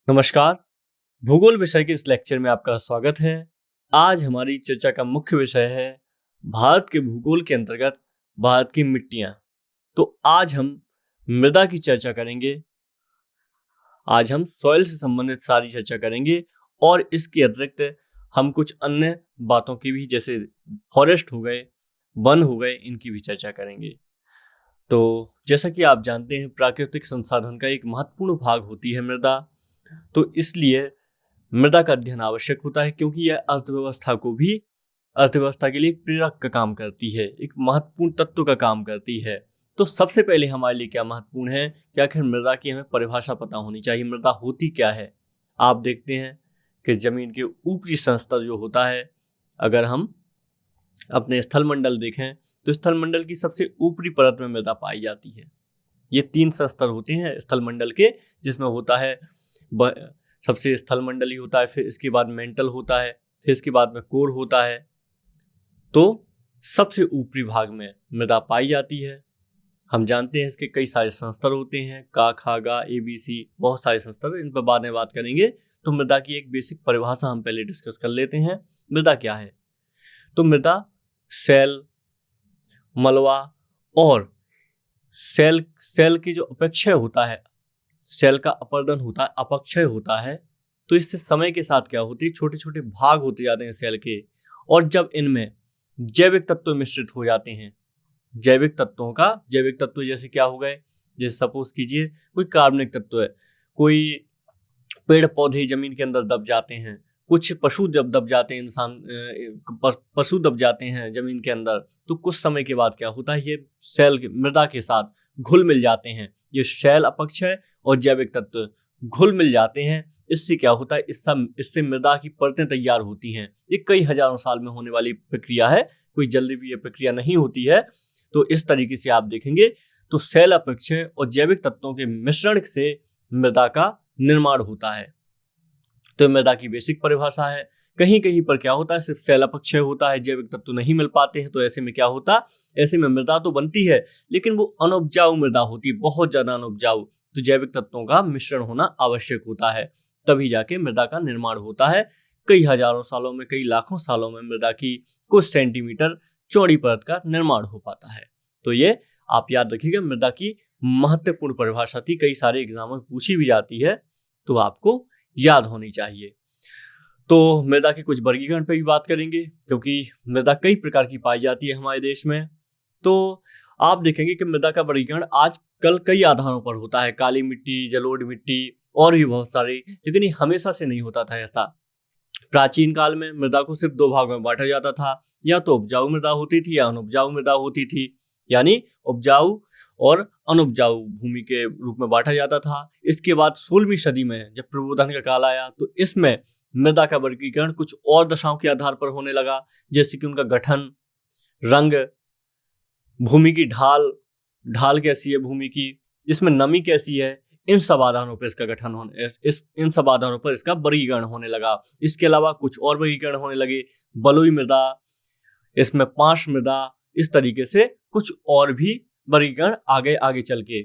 नमस्कार। भूगोल विषय के इस लेक्चर में आपका स्वागत है। आज हमारी चर्चा का मुख्य विषय है भारत के भूगोल के अंतर्गत भारत की मिट्टियां। तो आज हम मृदा की चर्चा करेंगे। आज हम सॉइल से संबंधित सारी चर्चा करेंगे और इसके अतिरिक्त हम कुछ अन्य बातों की भी, जैसे फॉरेस्ट हो गए, वन हो गए, इनकी भी चर्चा करेंगे। तो जैसा कि आप जानते हैं, प्राकृतिक संसाधन का एक महत्वपूर्ण भाग होती है मृदा। तो इसलिए मृदा का अध्ययन आवश्यक होता है, क्योंकि यह अर्थव्यवस्था के लिए एक प्रेरक का काम करती है, एक महत्वपूर्ण तत्व का काम करती है। तो सबसे पहले हमारे लिए क्या महत्वपूर्ण है कि आखिर मृदा की हमें परिभाषा पता होनी चाहिए। मृदा होती क्या है? आप देखते हैं कि जमीन के ऊपरी स्तर जो होता है, अगर हम अपने स्थलमंडल देखें तो स्थलमंडल की सबसे ऊपरी परत में मृदा पाई जाती है। ये 3 स्तर होते हैं स्थलमंडल के, जिसमें होता है सबसे स्थलमंडली होता है, फिर इसके बाद मेंटल होता है, फिर इसके बाद में कोर होता है। तो सबसे ऊपरी भाग में मृदा पाई जाती है। हम जानते हैं इसके कई सारे संस्तर होते हैं, का, खा, गा, ABC, बहुत सारे संस्तर, इन पर बाद में बात करेंगे। तो मृदा की एक बेसिक परिभाषा हम पहले डिस्कस कर लेते हैं। मृदा क्या है? तो मृदा सेल, मलबा और सेल की जो अपक्षय होता है, सेल का अपर्दन होता है, अपक्षय होता है। तो इससे समय के साथ क्या होती है, छोटे छोटे भाग होते जाते हैं सेल के, और जब इनमें जैविक तत्व मिश्रित हो जाते हैं, जैविक तत्व जैसे क्या हो गए, जैसे सपोज कीजिए कोई कार्बनिक तत्व है, कोई पेड़ पौधे जमीन के अंदर दब जाते हैं, कुछ पशु जब दब जाते हैं, पशु दब जाते हैं जमीन के अंदर, तो कुछ समय के बाद क्या होता है, ये सेल मृदा के साथ घुल मिल जाते हैं। ये सेल अपक्षय और जैविक तत्व घुल मिल जाते हैं। इससे क्या होता है, इससे मृदा की परतें तैयार होती हैं। ये कई हजारों साल में होने वाली प्रक्रिया है, कोई जल्दी भी ये प्रक्रिया नहीं होती है। तो इस तरीके से आप देखेंगे तो सेल अपक्षय और जैविक तत्वों के मिश्रण से मृदा का निर्माण होता है। तो मृदा की बेसिक परिभाषा है। कहीं कहीं पर क्या होता है, सिर्फ सेल अपक्षय होता है, जैविक तत्व नहीं मिल पाते हैं। तो ऐसे में क्या होता, ऐसे में मृदा तो बनती है लेकिन वो अनउपजाऊ मृदा होती है, बहुत ज्यादा अनउपजाऊ। तो जैविक तत्वों का मिश्रण होना आवश्यक होता है, तभी जाके मृदा का निर्माण होता है। कई हजारों सालों में, कई लाखों सालों में मृदा की कुछ सेंटीमीटर चौड़ी परत का निर्माण हो पाता है। तो ये आप याद रखिएगा, मृदा की महत्वपूर्ण परिभाषा थी, कई सारे एग्जाम में पूछी भी जाती है, तो आपको याद होनी चाहिए। तो मृदा के कुछ वर्गीकरण पे भी बात करेंगे, क्योंकि मृदा कई प्रकार की पाई जाती है हमारे देश में। तो आप देखेंगे कि मृदा का वर्गीकरण आजकल कई आधारों पर होता है, काली मिट्टी, जलोढ़ मिट्टी और भी बहुत सारी, लेकिन ये हमेशा से नहीं होता था ऐसा। प्राचीन काल में मृदा को सिर्फ 2 भागों में बांटा जाता था, या तो उपजाऊ मृदा होती थी या अनुपजाऊ मृदा होती थी, यानी उपजाऊ और अनुपजाऊ भूमि के रूप में बांटा जाता था। इसके बाद 16वीं सदी में जब प्रबोधन का काल आया, तो इसमें मृदा का वर्गीकरण कुछ और दशाओं के आधार पर होने लगा, जैसे कि उनका गठन, रंग, भूमि की ढाल कैसी है भूमि की, इसमें नमी कैसी है, इन सब आधारों पर इसका गठन होने इन सब आधारों पर इसका वर्गीकरण होने लगा। इसके अलावा कुछ और वर्गीकरण होने लगे, बलुई मृदा, इसमें पांश मृदा, इस तरीके से कुछ और भी वर्गीकरण आगे चल के।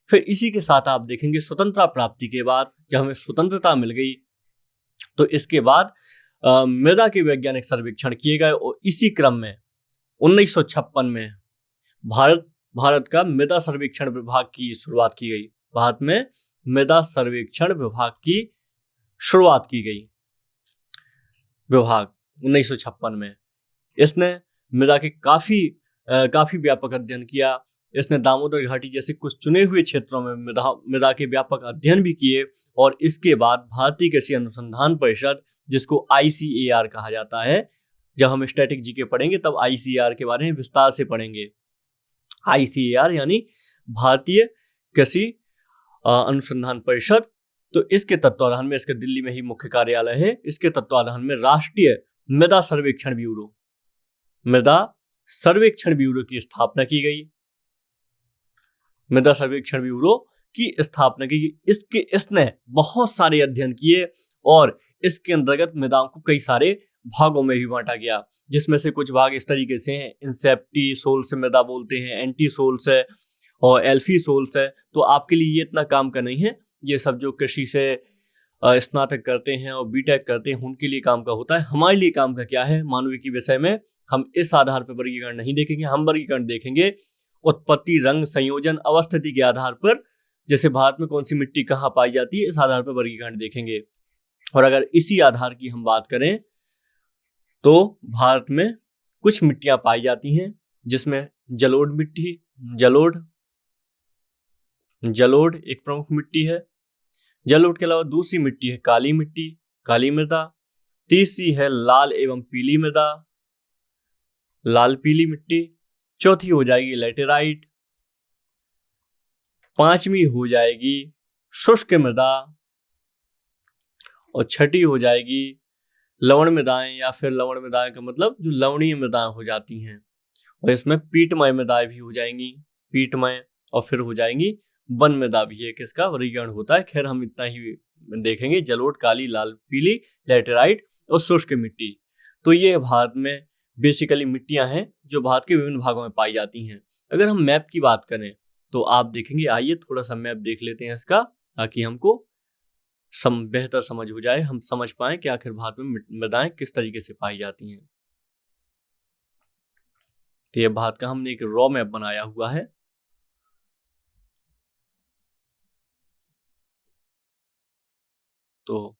फिर इसी के साथ आप देखेंगे स्वतंत्रता प्राप्ति के बाद, जब हमें स्वतंत्रता मिल गई, तो इसके बाद मृदा के वैज्ञानिक सर्वेक्षण किए गए, और इसी क्रम में 1956 में भारत का मृदा सर्वेक्षण विभाग की शुरुआत की गई। भारत में मृदा सर्वेक्षण विभाग की शुरुआत की गई, विभाग 1956 में। इसने मृदा के काफी व्यापक अध्ययन किया। इसने दामोदर घाटी जैसे कुछ चुने हुए क्षेत्रों में मृदा के व्यापक अध्ययन भी किए, और इसके बाद भारतीय कृषि अनुसंधान परिषद, जिसको ICAR कहा जाता है, जब हम स्टैटिक जीके पढ़ेंगे तब ICAR के बारे में विस्तार से पढ़ेंगे। ICAR यानी भारतीय कृषि अनुसंधान परिषद। तो इसके तत्वाधान में, इसके दिल्ली में ही मुख्य कार्यालय है, इसके तत्वाधान में राष्ट्रीय मृदा सर्वेक्षण ब्यूरो की स्थापना की गई। मृदा सर्वेक्षण ब्यूरो की स्थापना की। इसने बहुत सारे अध्ययन किए, और इसके अंतर्गत मृदाओं को कई सारे भागों में भी बांटा गया, जिसमें से कुछ भाग इस तरीके से हैं, इंसेप्टी सोल्स मृदा बोलते हैं, एंटी सोल्स है और एल्फी सोल्स है। तो आपके लिए ये इतना काम का नहीं है, ये सब जो कृषि से स्नातक करते हैं और बीटेक करते हैं उनके लिए काम का होता है। हमारे लिए काम का क्या है, मानविकी विषय में हम इस आधार पर वर्गीकरण नहीं देखेंगे, हम वर्गीकरण देखेंगे उत्पत्ति, रंग, संयोजन, अवस्थिति के आधार पर। जैसे भारत में कौन सी मिट्टी कहाँ पाई जाती है, इस आधार पर वर्गीकरण देखेंगे। और अगर इसी आधार की हम बात करें तो भारत में कुछ मिट्टियां पाई जाती हैं जिसमें जलोढ़ मिट्टी, जलोढ़ एक प्रमुख मिट्टी है। जलोढ़ के अलावा दूसरी मिट्टी है काली मिट्टी, काली मृदा। तीसरी है लाल एवं पीली मृदा, लाल पीली मिट्टी। चौथी हो जाएगी लैटेराइट। पांचवी हो जाएगी शुष्क मृदा और छठी हो जाएगी लवण मृदाएं, या फिर लवण मृदाएं का मतलब जो लवणीय मृदाएं हो जाती हैं। और इसमें पीटमय मृदाएं भी हो जाएंगी, पीटमय। और फिर हो जाएंगी वन मृदा भी एक इसका वर्गीकरण होता है। खैर हम इतना ही देखेंगे, जलोढ़, काली, लाल, पीली, लैटेराइट और शुष्क मिट्टी। तो ये भारत में बेसिकली मिट्टियां हैं जो भारत के विभिन्न भागों में पाई जाती हैं। अगर हम मैप की बात करें तो आप देखेंगे, आइए थोड़ा सा मैप देख लेते हैं इसका, ताकि हमको बेहतर समझ हो जाए, हम समझ पाए कि आखिर भारत में मृदाएं किस तरीके से पाई जाती हैं। तो ये भारत का हमने एक रॉ मैप बनाया हुआ है। तो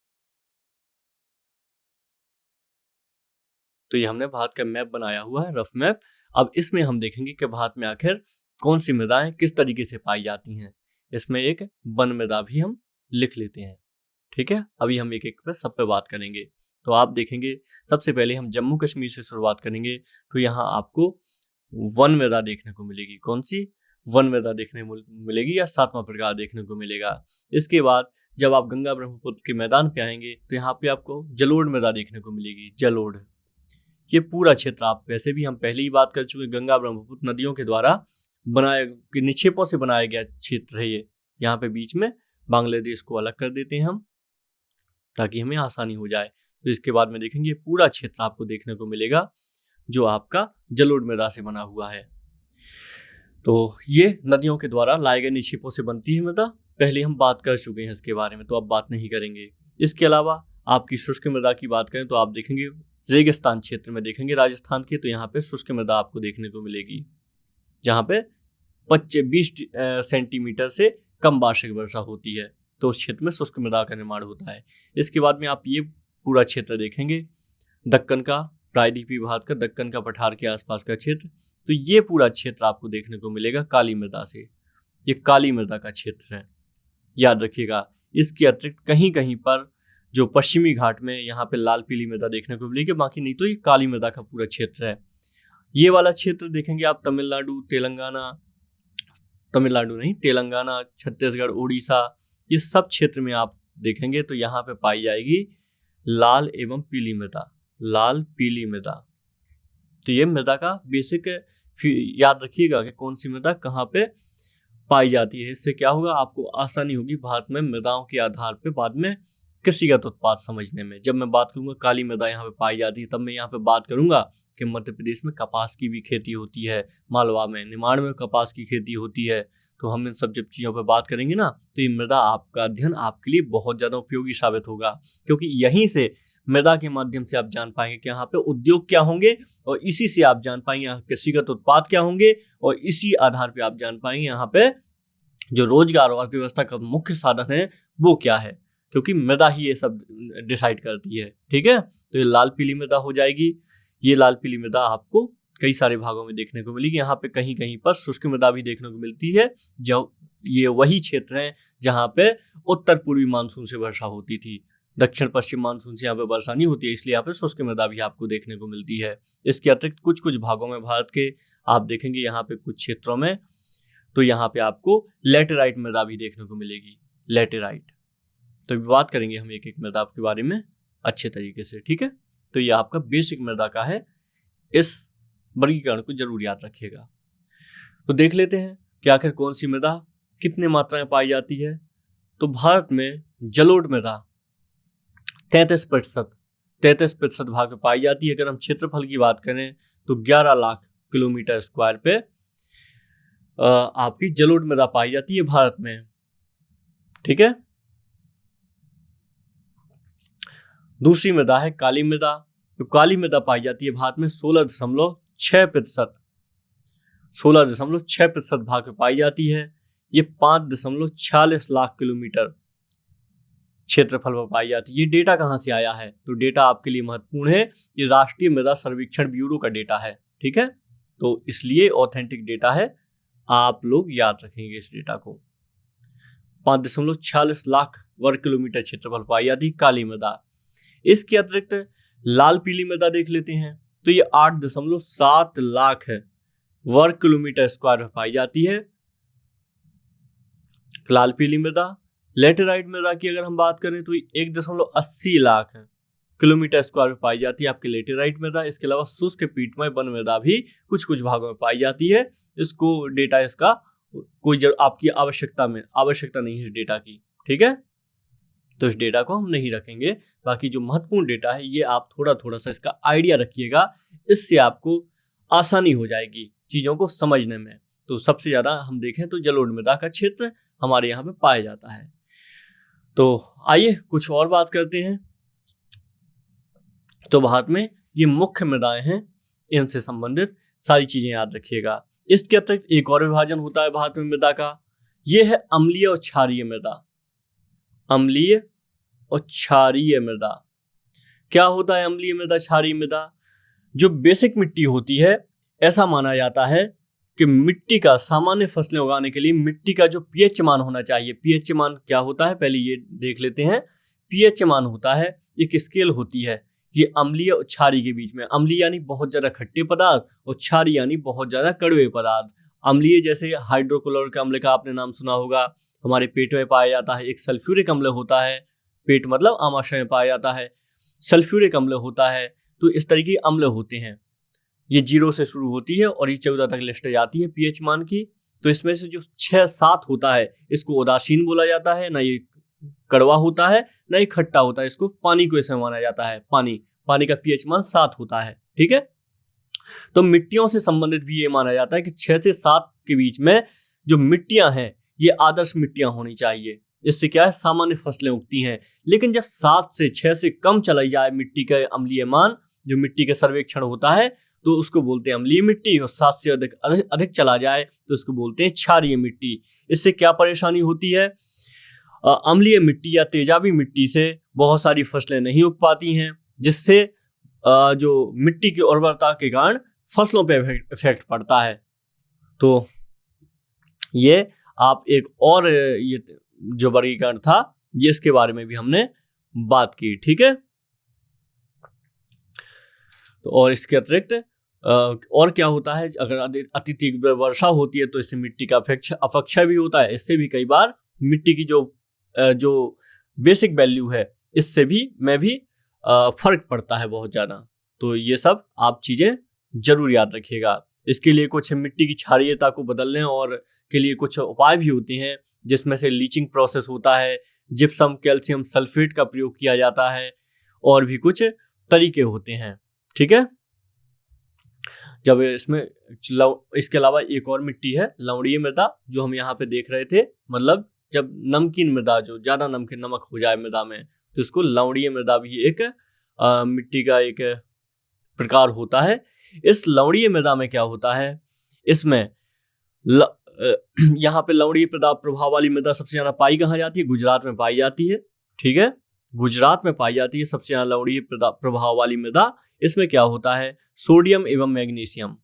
ये हमने भारत का मैप बनाया हुआ है, रफ मैप। अब इसमें हम देखेंगे कि भारत में आखिर कौन सी मृदाएं किस तरीके से पाई जाती हैं। इसमें एक वन मृदा भी हम लिख लेते हैं, ठीक है। अभी हम एक एक पे सब पे बात करेंगे। तो आप देखेंगे सबसे पहले हम जम्मू कश्मीर से शुरुआत करेंगे। तो यहाँ आपको वन मृदा देखने को मिलेगी। कौन सी? वन मृदा देखने मिलेगी या सातवां प्रकार देखने को मिलेगा। इसके बाद जब आप गंगा ब्रह्मपुत्र के मैदान पे आएंगे तो यहाँ पे आपको जलोढ़ मृदा देखने को मिलेगी। जलोढ़, ये पूरा क्षेत्र, आप वैसे भी हम पहले ही बात कर चुके, गंगा ब्रह्मपुत्र नदियों के द्वारा निक्षेपों से बनाया गया क्षेत्र है ये। यहाँ पे बीच में बांग्लादेश को अलग कर देते हैं हम, ताकि हमें आसानी हो जाए। तो इसके बाद में देखेंगे पूरा क्षेत्र आपको देखने को मिलेगा जो आपका जलोढ़ मृदा से बना हुआ है। तो ये नदियों के द्वारा लाए गए निक्षेपों से बनती है मृदा। पहले हम बात कर चुके हैं इसके बारे में, तो अब बात नहीं करेंगे। इसके अलावा आपकी शुष्क मृदा की बात करें तो आप देखेंगे रेगिस्तान क्षेत्र में देखेंगे राजस्थान के, तो यहाँ पे शुष्क मृदा आपको देखने को मिलेगी, जहाँ पे 20 सेंटीमीटर से कम वार्षिक वर्षा होती है। तो उस क्षेत्र में शुष्क मृदा का निर्माण होता है। इसके बाद में आप ये पूरा क्षेत्र देखेंगे, दक्कन का, प्रायद्वीपीय भारत का दक्कन का पठार के आसपास का क्षेत्र। तो ये पूरा क्षेत्र आपको देखने को मिलेगा काली मृदा से। ये काली मृदा का क्षेत्र है, याद रखिएगा। इसके अतिरिक्त कहीं कहीं पर जो पश्चिमी घाट में यहाँ पे लाल पीली मृदा देखने को मिलेगी, बाकी नहीं तो ये काली मृदा का पूरा क्षेत्र है। ये वाला क्षेत्र देखेंगे आप तमिलनाडु, तेलंगाना, छत्तीसगढ़, उड़ीसा, ये सब क्षेत्र में आप देखेंगे तो यहाँ पे पाई जाएगी लाल एवं पीली मृदा, लाल पीली मृदा। तो ये मृदा का बेसिक याद रखिएगा कि कौन सी मृदा कहाँ पे पाई जाती है। इससे क्या होगा, आपको आसानी होगी भारत में मृदाओं के आधार पे बाद में कृषिगत उत्पाद समझने में। जब मैं बात करूंगा काली मृदा यहाँ पे पाई जाती है, तब मैं यहाँ पे बात करूंगा कि मध्य प्रदेश में कपास की भी खेती होती है, मालवा में, निमाड़ में कपास की खेती होती है। तो हम इन सब जब चीज़ों पे बात करेंगे ना, तो ये मृदा आपका अध्ययन आपके लिए बहुत ज़्यादा उपयोगी साबित होगा, क्योंकि यहीं से मृदा के माध्यम से आप जान पाएंगे कि यहाँ पे उद्योग क्या होंगे, और इसी से आप जान पाएंगे यहाँ कृषिगत उत्पाद क्या होंगे, और इसी आधार पर आप जान पाएंगे यहाँ पे जो रोजगार और अर्थव्यवस्था का मुख्य साधन है वो क्या है, क्योंकि मृदा ही ये सब डिसाइड करती है, ठीक है। तो ये लाल पीली मृदा हो जाएगी। ये लाल पीली मृदा आपको कई सारे भागों में देखने को मिलेगी। यहाँ पे कहीं कहीं पर शुष्क मृदा भी देखने को मिलती है। जो ये वही क्षेत्र हैं जहाँ पे उत्तर पूर्वी मानसून से वर्षा होती थी, दक्षिण पश्चिम मानसून से यहाँ पे वर्षा नहीं होती है, इसलिए यहाँ पे शुष्क मृदा भी आपको देखने को मिलती है। इसके अतिरिक्त कुछ कुछ भागों में भारत के आप देखेंगे यहाँ पे कुछ क्षेत्रों में, तो यहाँ पे आपको लैटेराइट मृदा भी देखने को मिलेगी, लैटेराइट। तो बात करेंगे हम एक एक मृदा के बारे में अच्छे तरीके से, ठीक है। तो ये आपका बेसिक मृदा का है, इस वर्गीकरण को जरूर याद रखिएगा। तो देख लेते हैं कि आखिर कौन सी मृदा कितने मात्रा में पाई जाती है। तो भारत में जलोढ़ मृदा 33% भाग में पाई जाती है। अगर हम क्षेत्रफल की बात करें तो 11 लाख किलोमीटर स्क्वायर पे आपकी जलोढ़ मृदा पाई जाती है भारत में, ठीक है। दूसरी मृदा है काली मृदा। तो काली मृदा पाई जाती है भारत में 16.6%, 16.6% भाग में पाई जाती है। ये 5.46 लाख किलोमीटर क्षेत्रफल पर पाई जाती है। ये डेटा कहाँ से आया है? तो डेटा आपके लिए महत्वपूर्ण है, ये राष्ट्रीय मृदा सर्वेक्षण ब्यूरो का डेटा है, ठीक है। तो इसलिए ऑथेंटिक डेटा है, आप लोग याद रखेंगे इस डेटा को। 5.46 लाख वर्ग किलोमीटर क्षेत्रफल पाई जाती है काली मृदा। इसके अतिरिक्त लाल पीली मृदा देख लेते हैं, तो ये 8.7 लाख वर्ग किलोमीटर स्क्वायर में पाई जाती है लाल पीली मृदा। लेटेराइट मृदा की अगर हम बात करें तो 1.80 लाख किलोमीटर स्क्वायर में पाई जाती है आपकी लेटेराइट मृदा। इसके अलावा शुष्क पीठमय वन मृदा भी कुछ कुछ भागों में पाई जाती है। इसको डेटा इसका कोई आपकी आवश्यकता नहीं है इस डेटा की, ठीक है। तो इस डेटा को हम नहीं रखेंगे। बाकी जो महत्वपूर्ण डेटा है ये आप थोड़ा थोड़ा सा इसका आइडिया रखिएगा, इससे आपको आसानी हो जाएगी चीज़ों को समझने में। तो सबसे ज़्यादा हम देखें तो जलोढ़ मृदा का क्षेत्र हमारे यहाँ पे पाया जाता है। तो आइए कुछ और बात करते हैं। तो भारत में ये मुख्य मृदाएं हैं, इनसे संबंधित सारी चीजें याद रखिएगा। इसके अतिरिक्त एक और विभाजन होता है भारत में मृदा का, ये है अम्लीय और क्षारीय मृदा। अम्लीय और क्षारीय मृदा क्या होता है? अम्लीय मृदा, क्षारीय मृदा, जो बेसिक मिट्टी होती है, ऐसा माना जाता है कि मिट्टी का सामान्य फसलें उगाने के लिए मिट्टी का जो पीएच मान होना चाहिए। पीएच मान क्या होता है पहले ये देख लेते हैं। पीएच मान होता है, एक स्केल होती है, ये अम्लीय और क्षारीय के बीच में। अम्लीय यानी बहुत ज्यादा खट्टे पदार्थ और क्षारीय यानी बहुत ज्यादा कड़वे पदार्थ। अम्लीय जैसे हाइड्रोक्लोरिक अम्ल का आपने नाम सुना होगा, हमारे पेट में पाया जाता है। एक सल्फ्यूरिक अम्ल होता है, पेट मतलब आमाशय में पाया जाता है। सल्फ्यूरिक अम्ल होता है। तो इस तरीके के अम्ल होते हैं, ये 0 से शुरू होती है और ये 14 तक लिस्ट जाती है पीएच मान की। तो इसमें से जो 6-7 होता है इसको उदासीन बोला जाता है, ना ये कड़वा होता है ना ही खट्टा होता है। इसको पानी को इसमें माना जाता है, पानी का पीएच मान 7 होता है, ठीक है। तो मिट्टियों से संबंधित भी ये माना जाता है कि 6 से 7 के बीच में जो मिट्टियां हैं ये आदर्श मिट्टियां होनी चाहिए। इससे क्या है, सामान्य फसलें उगती हैं। लेकिन जब 7 से 6 से कम चला जाए मिट्टी का अम्लीय मान, जो मिट्टी का सर्वेक्षण होता है, तो उसको बोलते हैं अम्लीय मिट्टी। और 7 से अधिक चला जाए तो उसको बोलते हैं क्षारीय मिट्टी। इससे क्या परेशानी होती है? अम्लीय मिट्टी या तेजाबी मिट्टी से बहुत सारी फसलें नहीं उग पाती हैं, जिससे जो मिट्टी की उर्वरता के कारण फसलों पे इफेक्ट पड़ता है। तो ये आप एक और ये जो वर्गीकरण था ये इसके बारे में भी हमने बात की, ठीक है। तो और इसके अतिरिक्त और क्या होता है, अगर अति तीव्र वर्षा होती है तो इससे मिट्टी का अपक्षय भी होता है। इससे भी कई बार मिट्टी की जो बेसिक वैल्यू है इससे भी फर्क पड़ता है बहुत ज़्यादा। तो ये सब आप चीज़ें जरूर याद रखिएगा। इसके लिए कुछ मिट्टी की क्षारीयता को बदलने और के लिए कुछ उपाय भी होते हैं, जिसमें से लीचिंग प्रोसेस होता है, जिप्सम कैल्शियम सल्फेट का प्रयोग किया जाता है, और भी कुछ तरीके होते हैं, ठीक है। जब इसके अलावा एक और मिट्टी है लवणीय मृदा, जो हम यहाँ पे देख रहे थे। मतलब जब नमकीन मृदा, जो ज्यादा नमक हो जाए मृदा में, तो इसको लवणीय मृदा भी एक मिट्टी का एक प्रकार होता है। इस लवणीय मृदा में क्या होता है, इसमें यहाँ पे लवणीय प्रभाव वाली मृदा सबसे ज्यादा पाई कहाँ जाती है? गुजरात में पाई जाती है, ठीक है। गुजरात में पाई जाती है सबसे ज्यादा लवणीय प्रभाव वाली मृदा। इसमें क्या होता है, सोडियम एवं मैग्नीशियम,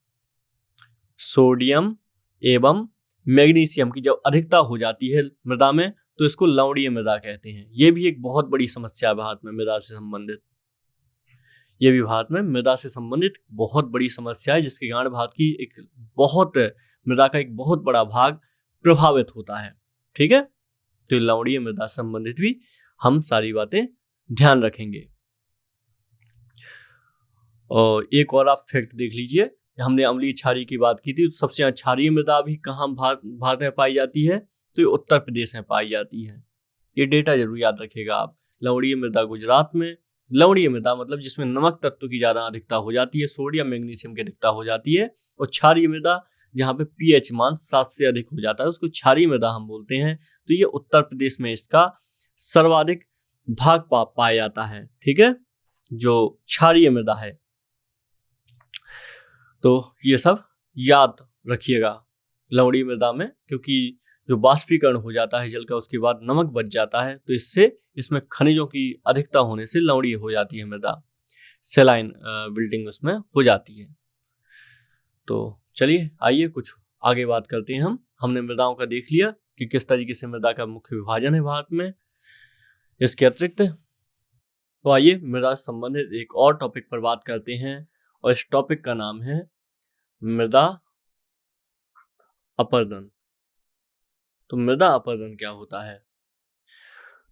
सोडियम एवं मैग्नीशियम की जब अधिकता हो जाती है मृदा में, तो इसको लवणीय मृदा कहते हैं। ये भी एक बहुत बड़ी समस्या है भारत में मृदा से संबंधित। ये भी भारत में मृदा से संबंधित बहुत बड़ी समस्या है, जिसके कारण भारत की मृदा का एक बहुत बड़ा भाग प्रभावित होता है, ठीक है। तो लवणीय मृदा से संबंधित भी हम सारी बातें ध्यान रखेंगे। और एक और आप फैक्ट देख लीजिए, हमने अम्लीय क्षारीय की बात की थी, तो सबसे ज्यादा क्षारीय मृदा भी कहाँ भारत में पाई जाती है? तो ये उत्तर प्रदेश में पाई जाती है। ये डेटा जरूर याद रखिएगा आप। लवणीय मृदा गुजरात में, लवणीय मृदा मतलब जिसमें नमक तत्व की ज्यादा अधिकता हो जाती है, सोडियम मैग्नीशियम की अधिकता हो जाती है। और क्षारीय मृदा जहाँ पे पीएच मान 7 से अधिक हो जाता है, उसको क्षारीय मृदा हम बोलते हैं। तो ये उत्तर प्रदेश में इसका सर्वाधिक भाग पाया जाता है, ठीक है, जो क्षारीय मृदा है। तो ये सब याद रखिएगा लवणीय मृदा में, क्योंकि जो बाष्पीकरण हो जाता है जल का, उसके बाद नमक बच जाता है, तो इससे इसमें खनिजों की अधिकता होने से लवणीय हो जाती है मृदा, सेलाइन बिल्डिंग उसमें हो जाती है। तो चलिए आइए कुछ आगे बात करते हैं। हमने मृदाओं का देख लिया कि किस तरीके से मृदा का मुख्य विभाजन है भारत में। इसके अतिरिक्त तो आइए मृदा से संबंधित एक और टॉपिक पर बात करते हैं, और इस टॉपिक का नाम है मृदा अपरदन। तो मृदा अपरदन क्या होता है?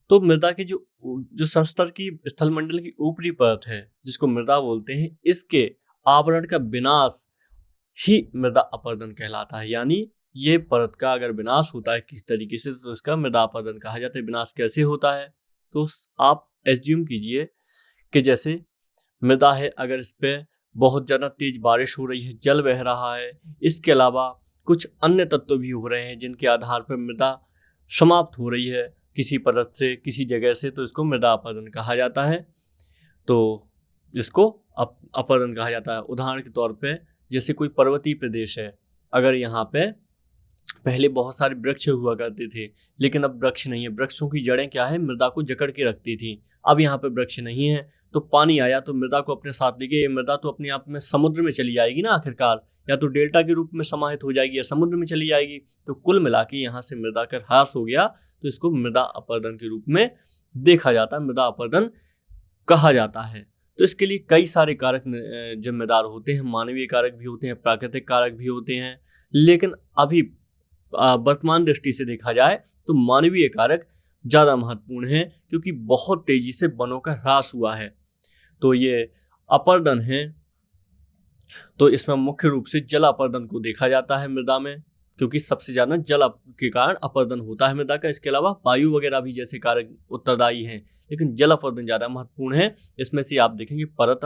तो मृदा की जो सस्तर की स्थलमंडल की ऊपरी परत है, जिसको मृदा बोलते हैं, इसके आवरण का विनाश ही मृदा अपरदन कहलाता है। यानी ये परत का अगर विनाश होता है किस तरीके से, तो इसका मृदा अपरदन कहा जाता है। विनाश कैसे होता है? तो आप एज्यूम कीजिए कि जैसे मृदा है, अगर इस पे बहुत ज़्यादा तेज बारिश हो रही है, जल बह रहा है, इसके अलावा कुछ अन्य तत्व भी हो रहे हैं जिनके आधार पर मृदा समाप्त हो रही है किसी परत से, किसी जगह से, तो इसको मृदा अपरदन कहा जाता है। तो इसको अपरदन कहा जाता है। उदाहरण के तौर पे जैसे कोई पर्वतीय प्रदेश है, अगर यहाँ पे पहले बहुत सारे वृक्ष हुआ करते थे, लेकिन अब वृक्ष नहीं है। वृक्षों की जड़ें क्या है, मृदा को जकड़ के रखती थी। अब यहाँ पे वृक्ष नहीं है, तो पानी आया तो मृदा को अपने साथ लेके, ये मृदा तो अपने आप में समुद्र में चली जाएगी ना आखिरकार, या तो डेल्टा के रूप में समाहित हो जाएगी या समुद्र में चली जाएगी। तो कुल मिला के यहाँ से मृदा का ह्रास हो गया, तो इसको मृदा अपरदन के रूप में देखा जाता है, मृदा अपरदन कहा जाता है। तो इसके लिए कई सारे कारक जिम्मेदार होते हैं, मानवीय कारक भी होते हैं, प्राकृतिक कारक भी होते हैं, लेकिन अभी वर्तमान दृष्टि से देखा जाए तो मानवीय कारक ज़्यादा महत्वपूर्ण है, क्योंकि बहुत तेजी से वनों का ह्रास हुआ है। तो ये अपरदन है, तो इसमें मुख्य रूप से जल अपरदन को देखा जाता है मृदा में, क्योंकि सबसे ज़्यादा जल के कारण अपरदन होता है मृदा का। इसके अलावा वायु वगैरह भी जैसे कारक उत्तरदायी हैं, लेकिन जल अपरदन ज़्यादा महत्वपूर्ण है। इसमें से आप देखेंगे परत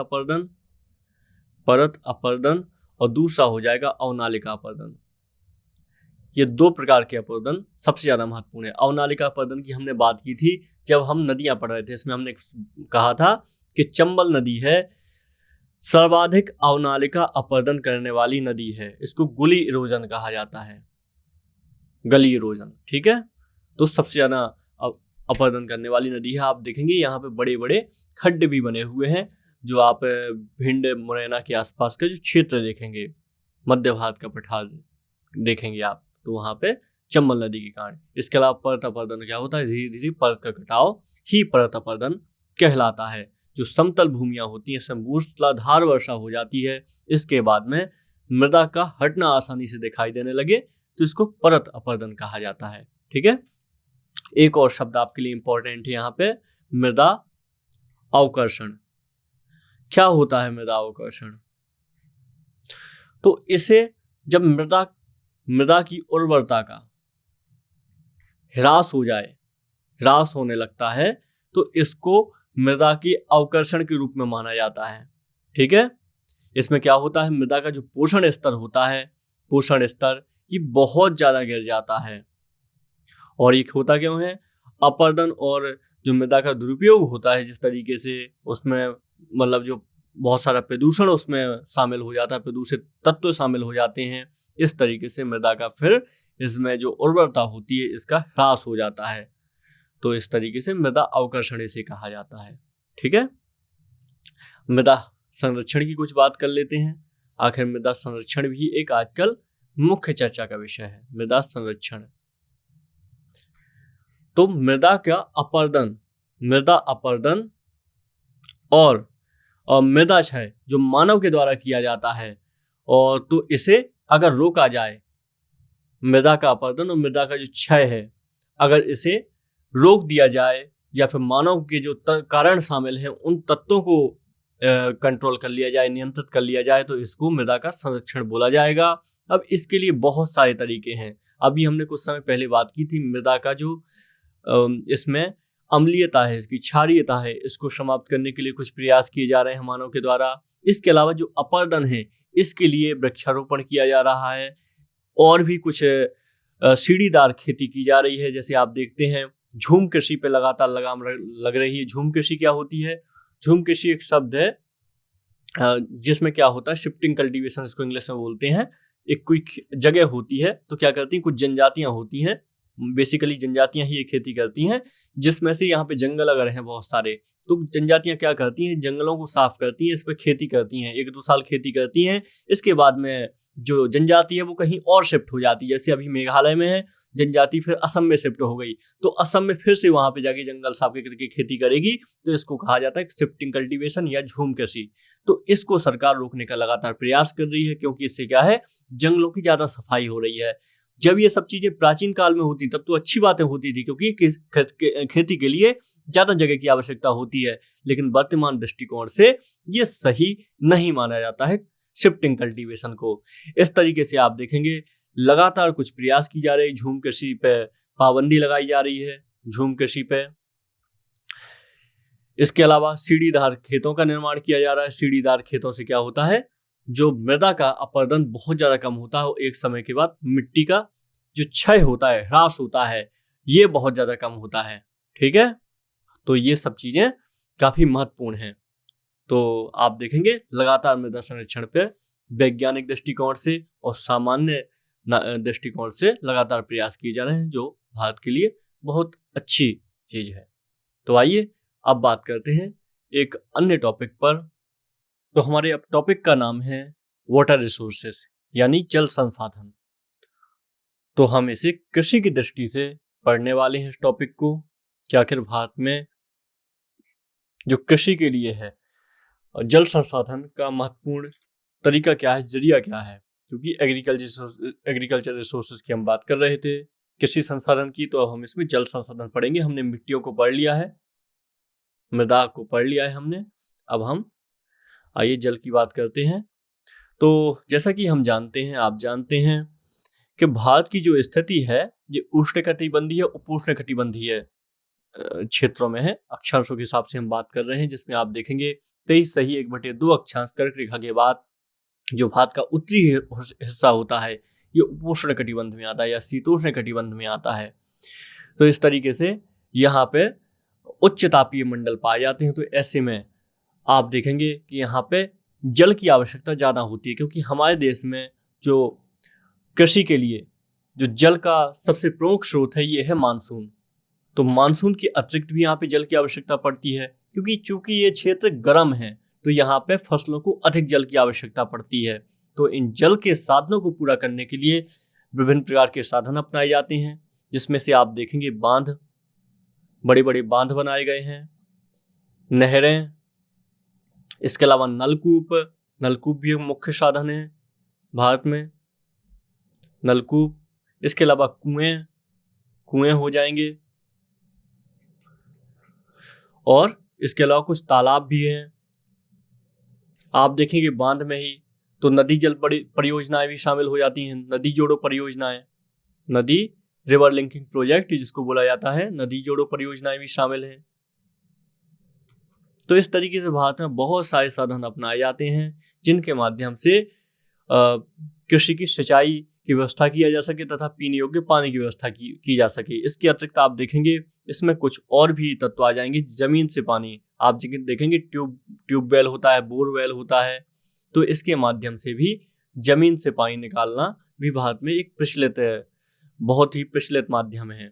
अपरदन और दूसरा हो जाएगा अवनालिका अपरदन। ये दो प्रकार के अपरदन सबसे ज़्यादा महत्वपूर्ण है। अवनालिका अपरदन की हमने बात की थी जब हम नदियाँ पढ़ रहे थे। इसमें हमने कहा था कि चंबल नदी है सर्वाधिक अवनालिका अपरदन करने वाली नदी है। इसको गुली इरोजन कहा जाता है, गली इरोजन, ठीक है। तो सबसे ज़्यादा अपरदन करने वाली नदी है। आप देखेंगे यहाँ पे बड़े बड़े खड्डे भी बने हुए हैं, जो आप भिंड मुरैना के आसपास का जो क्षेत्र देखेंगे, मध्य भारत का पठार देखेंगे आप, तो वहाँ पे चंबल नदी के कारण। इसके अलावा परत अपरदन क्या होता है, धीरे धीरे परत का घटाव ही परत अपरदन कहलाता है। जो समतल भूमियां होती हैं, मूसलाधार वर्षा हो जाती है, इसके बाद में मृदा का हटना आसानी से दिखाई देने लगे, तो इसको परत अपरदन कहा जाता है, ठीक है। एक और शब्द आपके लिए इंपॉर्टेंट है यहाँ पे, मृदा अवकर्षण। क्या होता है मृदा अवकर्षण? तो इसे जब मृदा की उर्वरता का ह्रास हो जाए, ह्रास होने लगता है, तो इसको मृदा के अवकर्षण के रूप में माना जाता है, ठीक है। इसमें क्या होता है, मृदा का जो पोषण स्तर होता है, पोषण स्तर ये बहुत ज़्यादा गिर जाता है। और ये होता क्यों है? अपरदन और जो मृदा का दुरुपयोग होता है जिस तरीके से, उसमें मतलब जो बहुत सारा प्रदूषण उसमें शामिल हो जाता है, प्रदूषित तत्व शामिल हो जाते हैं, इस तरीके से मृदा का फिर इसमें जो उर्वरता होती है इसका ह्रास हो जाता है। तो इस तरीके से मृदा अवकर्षण इसे कहा जाता है, ठीक है। मृदा संरक्षण की कुछ बात कर लेते हैं। आखिर मृदा संरक्षण भी एक आजकल मुख्य चर्चा का विषय है, मृदा संरक्षण। तो मृदा अपरदन और मृदा क्षय जो मानव के द्वारा किया जाता है, और तो इसे अगर रोका जाए, मृदा का अपरदन और मृदा का जो क्षय है, अगर इसे रोक दिया जाए या फिर मानव के जो कारण शामिल हैं उन तत्वों को कंट्रोल कर लिया जाए, नियंत्रित कर लिया जाए, तो इसको मृदा का संरक्षण बोला जाएगा। अब इसके लिए बहुत सारे तरीके हैं। अभी हमने कुछ समय पहले बात की थी, मृदा का जो इसमें अम्लीयता है, इसकी क्षारीयता है, इसको समाप्त करने के लिए कुछ प्रयास किए जा रहे हैं मानव के द्वारा। इसके अलावा जो अपरदन है, इसके लिए वृक्षारोपण किया जा रहा है, और भी कुछ सीढ़ीदार खेती की जा रही है। जैसे आप देखते हैं झूम कृषि पे लगातार लगाम लग रही है। झूम कृषि क्या होती है? झूम कृषि एक शब्द है जिसमें क्या होता है, शिफ्टिंग कल्टीवेशन इसको इंग्लिश में बोलते हैं। एक कोई जगह होती है तो क्या करती हैं, कुछ जनजातियां होती हैं, बेसिकली जनजातियां ही ये खेती करती हैं, जिसमें से यहाँ पे जंगल अगर हैं बहुत सारे, तो जनजातियां क्या करती हैं, जंगलों को साफ करती हैं, इस पर खेती करती हैं, 1-2 साल खेती करती हैं। इसके बाद में जो जनजाति है वो कहीं और शिफ्ट हो जाती है। जैसे अभी मेघालय में है जनजाति, फिर असम में शिफ्ट हो गई, तो असम में फिर से वहां पे जाके जंगल साफ करके खेती करेगी। तो इसको कहा जाता है शिफ्टिंग कल्टीवेशन या झूम कृषि। तो इसको सरकार रोकने का लगातार प्रयास कर रही है, क्योंकि इससे क्या है, जंगलों की ज्यादा सफाई हो रही है। जब ये सब चीजें प्राचीन काल में होती तब तो अच्छी बातें होती थी, क्योंकि खेती के लिए ज्यादा जगह की आवश्यकता होती है। लेकिन वर्तमान दृष्टिकोण से ये सही नहीं माना जाता है शिफ्टिंग कल्टीवेशन को। इस तरीके से आप देखेंगे लगातार कुछ प्रयास की जा रहे हैं, झूम कृषि पे पाबंदी लगाई जा रही है, झूम कृषि पे। इसके अलावा सीढ़ीदार खेतों का निर्माण किया जा रहा है। सीढ़ीदार खेतों से क्या होता है, जो मृदा का अपरदन बहुत ज्यादा कम होता है, एक समय के बाद मिट्टी का जो क्षय होता है, ह्रास होता है, ये बहुत ज्यादा कम होता है। ठीक है, तो ये सब चीजें काफी महत्वपूर्ण हैं। तो आप देखेंगे लगातार मृदा संरक्षण पे वैज्ञानिक दृष्टिकोण से और सामान्य दृष्टिकोण से लगातार प्रयास किए जा रहे हैं, जो भारत के लिए बहुत अच्छी चीज है। तो आइए अब बात करते हैं एक अन्य टॉपिक पर। तो हमारे अब टॉपिक का नाम है वाटर रिसोर्सेस, यानी जल संसाधन। तो हम इसे कृषि की दृष्टि से पढ़ने वाले हैं इस टॉपिक को, कि आखिर भारत में जो कृषि के लिए है जल संसाधन का महत्वपूर्ण तरीका क्या है, जरिया क्या है। क्योंकि एग्रीकल्चर रिसोर्सेज की हम बात कर रहे थे, कृषि संसाधन की, तो अब हम इसमें जल संसाधन पढ़ेंगे। हमने मिट्टियों को पढ़ लिया है, मृदा को पढ़ लिया है हमने, अब हम आइए जल की बात करते हैं। तो जैसा कि हम जानते हैं, आप जानते हैं कि भारत की जो स्थिति है ये उष्णकटिबंधीय उपोष्णकटिबंधीय क्षेत्रों में है। अक्षांशों के हिसाब से हम बात कर रहे हैं, जिसमें आप देखेंगे 23.1/2 अक्षांश कर्क रेखा के बाद जो भारत का उत्तरी हिस्सा होता है ये उपोष्ण कटिबंध में आता है या शीतोष्ण कटिबंध में आता है। तो इस तरीके से यहाँ पे उच्च तापीय मंडल पाए जाते हैं। तो ऐसे में आप देखेंगे कि यहाँ पे जल की आवश्यकता ज्यादा होती है, क्योंकि हमारे देश में जो कृषि के लिए जो जल का सबसे प्रमुख स्रोत है ये है मानसून। तो मानसून के अतिरिक्त भी यहाँ पे जल की आवश्यकता पड़ती है, क्योंकि चूंकि ये क्षेत्र गर्म है तो यहाँ पे फसलों को अधिक जल की आवश्यकता पड़ती है। तो इन जल के साधनों को पूरा करने के लिए विभिन्न प्रकार के साधन अपनाए जाते हैं, जिसमें से आप देखेंगे बांध, बड़े बड़े बांध बनाए गए हैं, नहरें, इसके अलावा नलकूप भी एक मुख्य साधन है भारत में, नलकूप, इसके अलावा कुएं हो जाएंगे, और इसके अलावा कुछ तालाब भी हैं। आप देखेंगे बांध में ही तो नदी जल परियोजनाएं भी शामिल हो जाती हैं, नदी जोड़ो परियोजनाएं, नदी रिवर लिंकिंग प्रोजेक्ट जिसको बोला जाता है, नदी जोड़ो परियोजनाएं भी शामिल हैं। तो इस तरीके से भारत में बहुत सारे साधन अपनाए जाते हैं जिनके माध्यम से कृषि की सिंचाई की व्यवस्था किया जा सके तथा पीने योग्य पानी की व्यवस्था की जा सके। इसके अतिरिक्त आप देखेंगे इसमें कुछ और भी तत्व आ जाएंगे। जमीन से पानी आप देखेंगे, ट्यूबवेल होता है, बोरवेल होता है, तो इसके माध्यम से भी जमीन से पानी निकालना भी भारत में एक बहुत ही प्रचलित माध्यम है।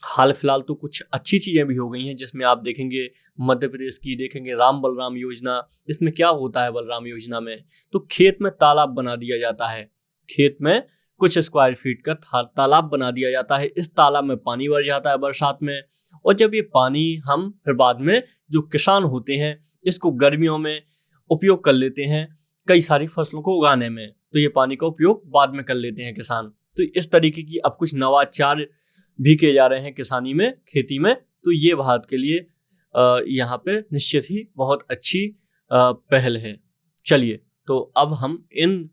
हाल फिलहाल तो कुछ अच्छी चीजें भी हो गई हैं, जिसमें आप देखेंगे मध्य प्रदेश की देखेंगे राम बलराम योजना। इसमें क्या होता है बलराम योजना में, तो खेत में तालाब बना दिया जाता है, खेत में कुछ स्क्वायर फीट का तालाब बना दिया जाता है। इस तालाब में पानी भर जाता है बरसात में, और जब ये पानी हम फिर बाद में जो किसान होते हैं इसको गर्मियों में उपयोग कर लेते हैं कई सारी फसलों को उगाने में, तो ये पानी का उपयोग बाद में कर लेते हैं किसान। तो इस तरीके की अब कुछ नवाचार भी किए जा रहे हैं किसानी में, खेती में। तो ये भारत के लिए यहाँ पे निश्चित ही बहुत अच्छी पहल है। चलिए तो अब हम इन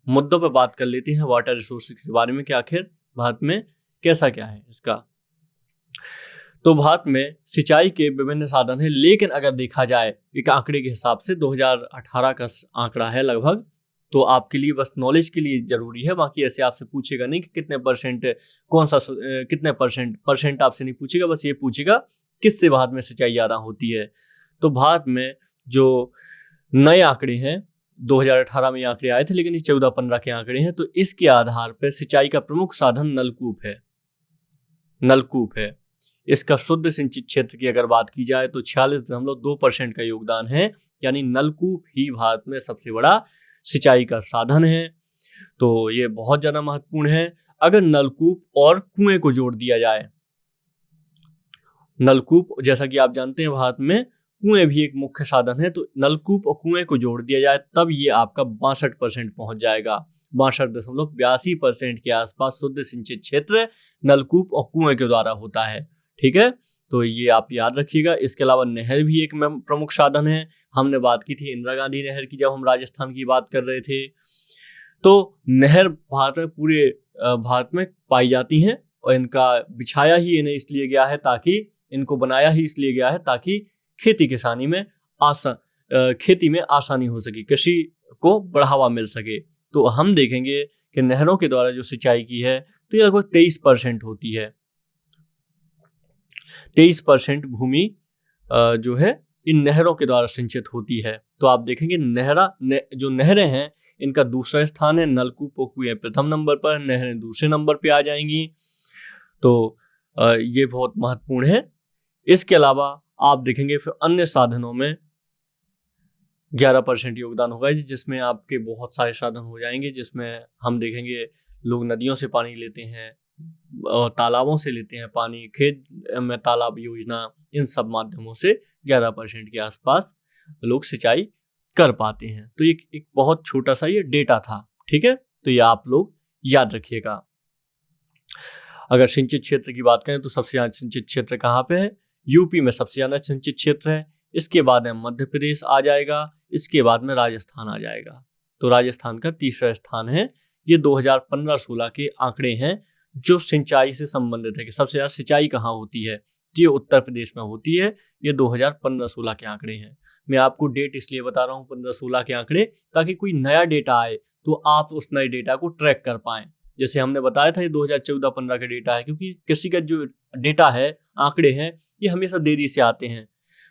मुद्दों पर बात कर लेते हैं वाटर रिसोर्सेज के बारे में कि आखिर भारत में कैसा क्या है इसका। तो भारत में सिंचाई के विभिन्न साधन हैं, लेकिन अगर देखा जाए एक आंकड़े के हिसाब से 2018 का आंकड़ा है लगभग, तो आपके लिए बस नॉलेज के लिए जरूरी है, बाकी ऐसे आपसे पूछेगा नहीं कि कितने परसेंट कौन सा कितने परसेंट आपसे नहीं पूछेगा, बस ये पूछेगा किससे भारत में सिंचाई ज़्यादा होती है। तो भारत में जो नए आंकड़े हैं, 2018 में ये आंकड़े आए थे, लेकिन ये 14-15 के आंकड़े हैं, तो इसके आधार पर सिंचाई का प्रमुख साधन नलकूप है। इसका शुद्ध सिंचित क्षेत्र की अगर बात की जाए तो 46.2% का योगदान है, यानी नलकूप ही भारत में सबसे बड़ा सिंचाई का साधन है। तो ये बहुत ज़्यादा महत्वपूर्ण है। अगर नलकूप और कुएं को जोड़ दिया जाए, नलकूप जैसा कि आप जानते हैं भारत में कुएं भी एक मुख्य साधन है, तो नलकूप और कुएं को जोड़ दिया जाए तब ये आपका 62% पहुंच जाएगा। 62.82% के आसपास शुद्ध सिंचित क्षेत्र नलकूप और कुएं के द्वारा होता है। ठीक है, तो ये आप याद रखिएगा। इसके अलावा नहर भी एक प्रमुख साधन है। हमने बात की थी इंदिरा गांधी नहर की जब हम राजस्थान की बात कर रहे थे। तो नहर भारत में पूरे भारत में पाई जाती हैं, और इनका बिछाया ही इन्हें इसलिए गया है ताकि इनको बनाया ही इसलिए गया है ताकि खेती किसानी में खेती में आसानी हो सके, कृषि को बढ़ावा मिल सके। तो हम देखेंगे कि नहरों के द्वारा जो सिंचाई की है तो ये लगभग 23% होती है। 23% भूमि जो है इन नहरों के द्वारा सिंचित होती है। तो आप देखेंगे जो नहरें हैं इनका दूसरा स्थान है, नलकूप और कुएं प्रथम नंबर पर, नहरें दूसरे नंबर पे आ जाएंगी। तो ये बहुत महत्वपूर्ण है। इसके अलावा आप देखेंगे फिर अन्य साधनों में 11% योगदान होगा, जिसमें आपके बहुत सारे साधन हो जाएंगे, जिसमें हम देखेंगे लोग नदियों से पानी लेते हैं और तालाबों से लेते हैं पानी, खेत में तालाब योजना, इन सब माध्यमों से 11% के आसपास लोग सिंचाई कर पाते हैं। तो ये एक बहुत छोटा सा ये डेटा था। ठीक है, तो ये आप लोग याद रखिएगा। अगर सिंचित क्षेत्र की बात करें तो सबसे ज्यादा सिंचित क्षेत्र कहाँ पे है? यूपी में सबसे ज्यादा सिंचित क्षेत्र है। इसके बाद में मध्य प्रदेश आ जाएगा, इसके बाद में राजस्थान आ जाएगा। तो राजस्थान का तीसरा स्थान है। ये 2015-16 के आंकड़े हैं जो सिंचाई से संबंधित है कि सबसे ज्यादा सिंचाई कहाँ होती है। ये उत्तर प्रदेश में होती है। ये 2015-16 के आंकड़े हैं। मैं आपको डेट इसलिए बता रहा हूँ 15-16 के आंकड़े, ताकि कोई नया डेटा आए तो आप उस नए डेटा को ट्रैक कर पाएं। जैसे हमने बताया था ये 2014-15 का डेटा है, क्योंकि कृषि का जो डेटा है, आंकड़े हैं, ये हमेशा देरी से आते हैं।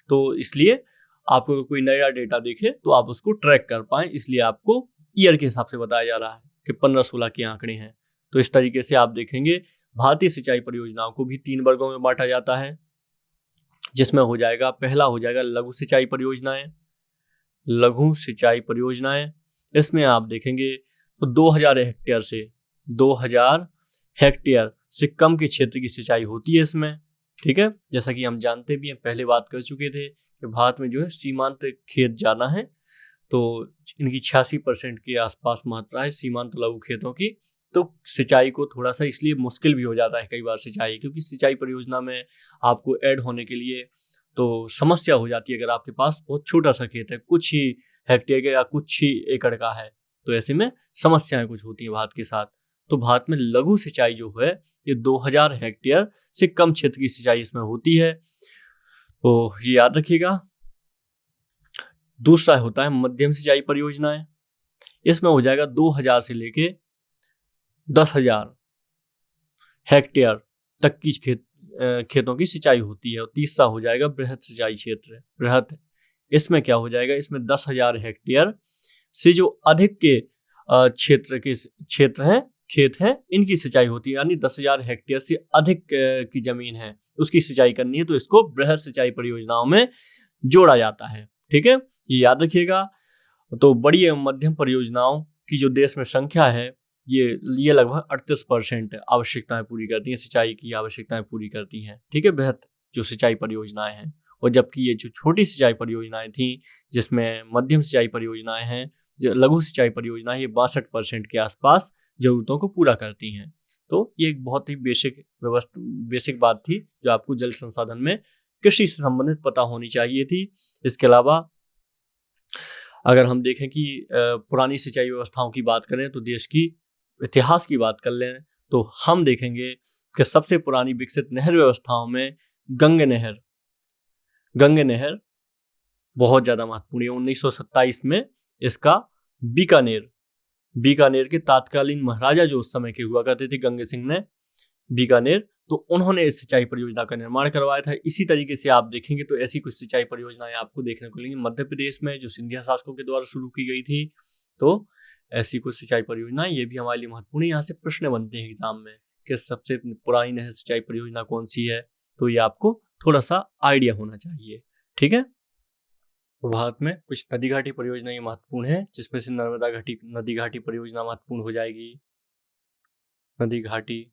तो इसलिए आपको कोई नया डेटा देखे तो आप उसको ट्रैक कर पाएं, इसलिए आपको ईयर के हिसाब से बताया जा रहा है कि 15-16 के आंकड़े हैं। तो इस तरीके से आप देखेंगे भारतीय सिंचाई परियोजनाओं को भी 3 वर्गों में बांटा जाता है, जिसमें हो जाएगा पहला हो जाएगा लघु सिंचाई परियोजनाएं। इसमें आप देखेंगे तो 2000 हेक्टेयर से कम के क्षेत्र की सिंचाई होती है इसमें। ठीक है, जैसा कि हम जानते भी हैं, पहले बात कर चुके थे कि भारत में जो है सीमांत खेत ज़्यादा हैं, तो इनकी 86% के आसपास मात्रा है सीमांत लघु खेतों की। तो सिंचाई को थोड़ा सा इसलिए मुश्किल भी हो जाता है कई बार सिंचाई, क्योंकि सिंचाई परियोजना में आपको ऐड होने के लिए तो समस्या हो जाती है। अगर आपके पास बहुत छोटा सा खेत है, कुछ ही हेक्टेयर का या कुछ ही एकड़ का है, तो ऐसे में समस्याएं कुछ होती हैं भारत के साथ। तो भारत में लघु सिंचाई जो है ये 2000 हेक्टेयर से कम क्षेत्र की सिंचाई इसमें होती है, तो ये याद रखिएगा। दूसरा होता है मध्यम सिंचाई परियोजनाएं। इसमें हो जाएगा 2000 से लेके 10,000 हेक्टेयर तक की खेतों की सिंचाई होती है। और तीसरा हो जाएगा बृहद सिंचाई क्षेत्र। इसमें क्या हो जाएगा? इसमें 10,000 हेक्टेयर से जो अधिक के खेत हैं, इनकी सिंचाई होती है। यानी 10,000 हेक्टेयर से अधिक की जमीन है, उसकी सिंचाई करनी है, तो इसको बृहद सिंचाई परियोजनाओं में जोड़ा जाता है। ठीक है, ये याद रखिएगा। तो बड़ी एवं मध्यम परियोजनाओं की जो देश में संख्या है, ये लगभग 38% आवश्यकताएं पूरी करती हैं, सिंचाई की आवश्यकताएं पूरी करती हैं। ठीक है, बृहद जो सिंचाई परियोजनाएं हैं। और जबकि ये जो छोटी सिंचाई परियोजनाएं थी, जिसमें मध्यम सिंचाई परियोजनाएं हैं, लघु सिंचाई परियोजना, ये 62% के आसपास जरूरतों को पूरा करती हैं। तो ये एक बहुत ही बेसिक बात थी जो आपको जल संसाधन में कृषि से संबंधित पता होनी चाहिए थी। इसके अलावा अगर हम देखें कि पुरानी सिंचाई व्यवस्थाओं की बात करें, तो देश की इतिहास की बात कर लें, तो हम देखेंगे कि सबसे पुरानी विकसित नहर व्यवस्थाओं में गंगे नहर बहुत ज़्यादा महत्वपूर्ण है। 1927 में इसका बीकानेर बीकानेर के तत्कालीन महाराजा जो उस समय के हुआ करते थे गंगा सिंह ने बीकानेर, तो उन्होंने इस सिंचाई परियोजना का निर्माण करवाया था। इसी तरीके से आप देखेंगे तो ऐसी कुछ सिंचाई परियोजनाएं आपको देखने को मिलेंगी मध्य प्रदेश में जो सिंधिया शासकों के द्वारा शुरू की गई थी। तो ऐसी कुछ सिंचाई परियोजना ये भी हमारे लिए महत्वपूर्ण है। यहाँ से प्रश्न बनते हैं एग्जाम में कि सबसे पुरानी नहर सिंचाई परियोजना कौन सी है, तो ये आपको थोड़ा सा आइडिया होना चाहिए। ठीक है, भारत में कुछ नदी घाटी परियोजनाएं महत्वपूर्ण है, जिसमें से नर्मदा घाटी नदी घाटी परियोजना महत्वपूर्ण हो जाएगी, नदी घाटी,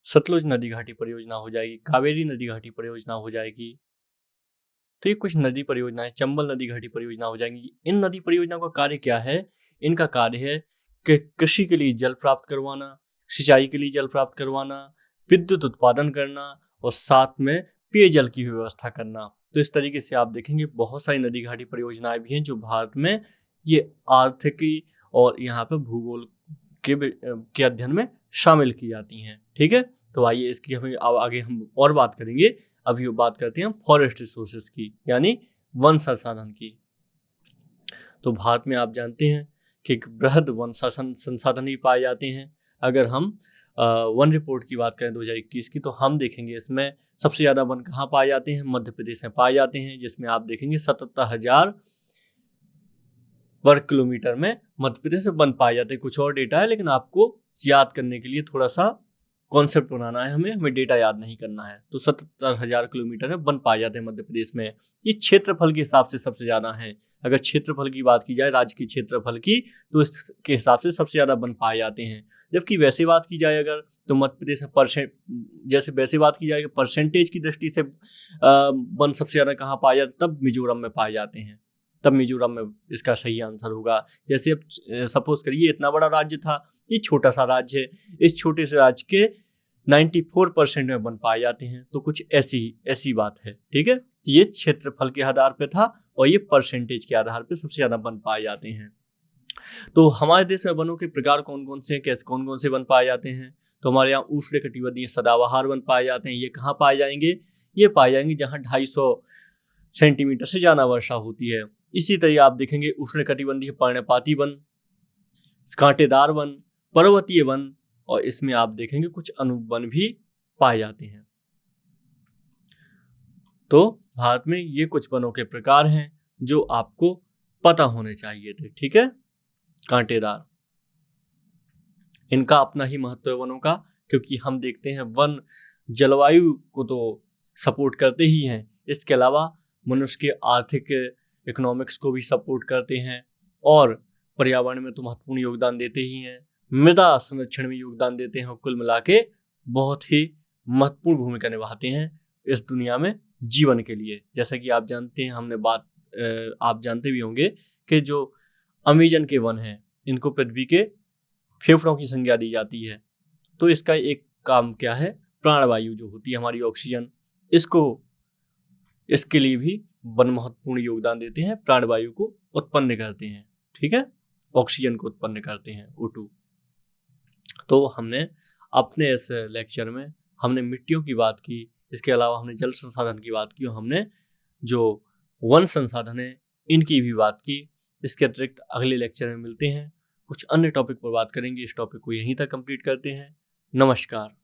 सतलुज नदी घाटी परियोजना हो जाएगी, कावेरी नदी घाटी परियोजना हो जाएगी। तो ये कुछ नदी परियोजनाएं, चंबल नदी घाटी परियोजना हो जाएंगी। इन नदी परियोजनाओं का कार्य क्या है? इनका कार्य है कि कृषि के लिए जल प्राप्त करवाना, सिंचाई के लिए जल प्राप्त करवाना, विद्युत उत्पादन करना और साथ में पेयजल की व्यवस्था करना। तो इस तरीके से आप देखेंगे बहुत सारी नदी घाटी परियोजनाएं भी हैं जो भारत में ये आर्थिकी और यहाँ पे भूगोल के अध्ययन में शामिल की जाती हैं। ठीक है, तो आइए इसकी हमें आगे हम और बात करेंगे। अभी बात करते हैं हम फॉरेस्ट रिसोर्सेज की, यानी वन संसाधन की। तो भारत में आप जानते हैं कि बृहद वन संसाधन भी पाए जाते हैं। अगर हम वन रिपोर्ट की बात करें 2021 की, तो हम देखेंगे इसमें सबसे ज़्यादा वन कहाँ पाए जाते हैं? मध्य प्रदेश में पाए जाते हैं, जिसमें आप देखेंगे 77,000 वर्ग किलोमीटर में मध्य प्रदेश में वन पाए जाते हैं। कुछ और डेटा है, लेकिन आपको याद करने के लिए थोड़ा सा कॉन्सेप्ट बनाना है, हमें डेटा याद नहीं करना है। तो 77,000 किलोमीटर में वन पाए जाते हैं मध्य प्रदेश में। ये क्षेत्रफल के हिसाब से सबसे ज़्यादा है। अगर क्षेत्रफल की बात की जाए राज्य के क्षेत्रफल की, तो इसके हिसाब से सबसे ज़्यादा वन पाए जाते हैं। जबकि वैसे बात की जाए अगर, तो मध्य प्रदेश में वैसे बात की जाए परसेंटेज की दृष्टि से वन सबसे ज़्यादा कहाँ पाए जाते, तब मिजोरम में पाए जाते हैं। तब मिजोरम में इसका सही आंसर होगा। जैसे अब सपोज करिए इतना बड़ा राज्य था, ये छोटा सा राज्य है, इस छोटे से राज्य के 94% में वन पाए जाते हैं। तो कुछ ऐसी बात है। ठीक है, ये क्षेत्रफल के आधार पे था और ये परसेंटेज के आधार पे सबसे ज्यादा वन पाए जाते हैं। तो हमारे देश में वनों के प्रकार कौन कौन से हैं, कैसे कौन कौन से वन पाए जाते हैं? तो हमारे यहाँ उष्णकटिबंधीय सदाबहार वन पाए जाते हैं। ये कहाँ पाए जाएंगे? ये पाए जाएंगे जहाँ 250 सेंटीमीटर से ज्यादा वर्षा होती है। इसी तरह आप देखेंगे उष्णकटिबंधीय पर्णपाती वन, कांटेदार वन, पर्वतीय वन, और इसमें आप देखेंगे कुछ अनुवन भी पाए जाते हैं। तो भारत में ये कुछ वनों के प्रकार हैं जो आपको पता होने चाहिए थे। ठीक है, कांटेदार, इनका अपना ही महत्व है वनों का, क्योंकि हम देखते हैं वन जलवायु को तो सपोर्ट करते ही हैं, इसके अलावा मनुष्य के आर्थिक इकोनॉमिक्स को भी सपोर्ट करते हैं और पर्यावरण में तो महत्वपूर्ण योगदान देते ही हैं, मृदा संरक्षण में योगदान देते हैं और कुल मिला के बहुत ही महत्वपूर्ण भूमिका निभाते हैं इस दुनिया में जीवन के लिए। जैसा कि आप जानते हैं, आप जानते भी होंगे कि जो अमेजन के वन हैं, इनको पृथ्वी के फेफड़ों की संज्ञा दी जाती है। तो इसका एक काम क्या है? प्राणवायु जो होती है हमारी ऑक्सीजन, इसके लिए भी वन महत्वपूर्ण योगदान देते हैं, प्राणवायु को उत्पन्न करते हैं। ठीक है, ऑक्सीजन को उत्पन्न करते हैं, O2। तो हमने अपने इस लेक्चर में हमने मिट्टियों की बात की, इसके अलावा हमने जल संसाधन की बात की और हमने जो वन संसाधन है इनकी भी बात की। इसके अतिरिक्त अगले लेक्चर में मिलते हैं, कुछ अन्य टॉपिक पर बात करेंगे। इस टॉपिक को यहीं तक कंप्लीट करते हैं। नमस्कार।